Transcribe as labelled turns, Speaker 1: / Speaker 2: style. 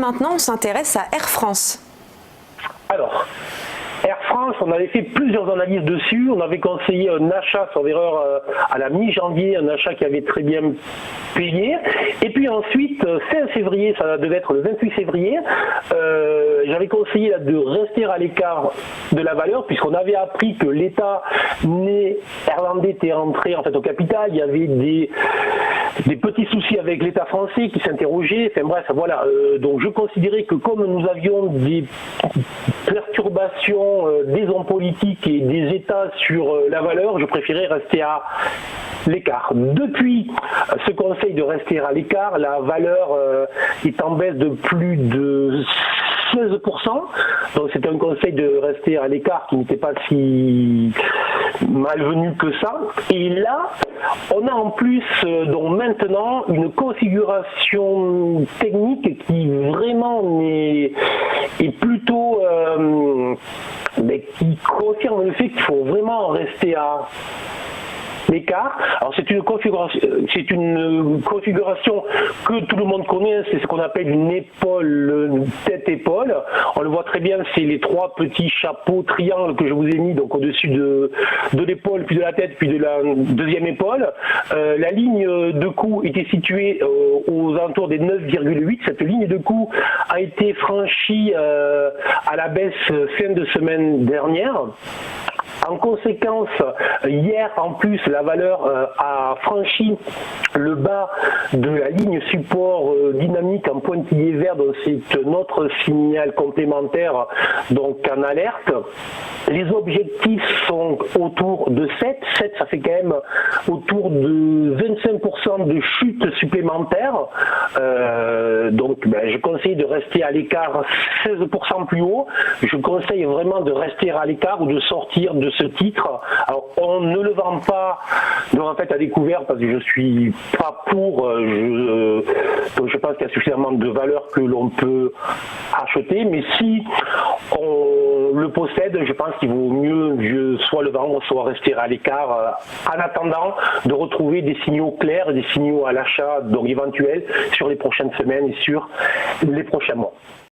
Speaker 1: maintenant, on s'intéresse à Air France.
Speaker 2: Alors, Air France, on avait fait plusieurs analyses dessus. On avait conseillé un achat, sans erreur, à la mi-janvier, un achat qui avait très bien payé. Et puis ensuite, fin février, ça devait être le 28 février, j'avais conseillé là, de rester à l'écart de la valeur, puisqu'on avait appris que l'État néerlandais était rentré en fait au capital. Il y avait des petits soucis avec l'État français qui s'interrogeaient. Enfin bref, voilà. Donc je considérais que comme nous avions des perturbations des hommes politiques et des États sur la valeur, je préférais rester à l'écart. Depuis ce conseil de rester à l'écart, la valeur est en baisse de plus de 16%. Donc c'est un conseil de rester à l'écart qui n'était pas si malvenu que ça. Et là, on a en plus donc maintenant une configuration technique qui vraiment est plutôt qui confirme le fait qu'il faut vraiment rester à l'écart. Alors c'est une configuration que tout le monde connaît, c'est ce qu'on appelle une épaule, tête-épaule. On le voit très bien, c'est les trois petits chapeaux triangles que je vous ai mis donc au-dessus de l'épaule, puis de la tête, puis de la deuxième épaule. La ligne de coup était située aux alentours des 9,8. Cette ligne de coup a été franchie à la baisse fin de semaine dernière. En conséquence, hier en plus, la valeur a franchi le bas de la ligne support dynamique en pointillé vert, donc c'est notre signal complémentaire, donc en alerte. Les objectifs sont autour de 7. 7, ça fait quand même autour de 25% de chute supplémentaire. Donc je conseille de rester à l'écart 16% plus haut. Je conseille vraiment de rester à l'écart ou de sortir de ce titre. Alors on ne le vend pas en fait à découvert parce que je suis pas pour. Donc je pense qu'il y a suffisamment de valeur que l'on peut acheter, mais si on le possède, je pense qu'il vaut mieux soit le vendre, soit rester à l'écart en attendant de retrouver des signaux clairs, des signaux à l'achat donc éventuels sur les prochaines semaines et sur les prochains mois.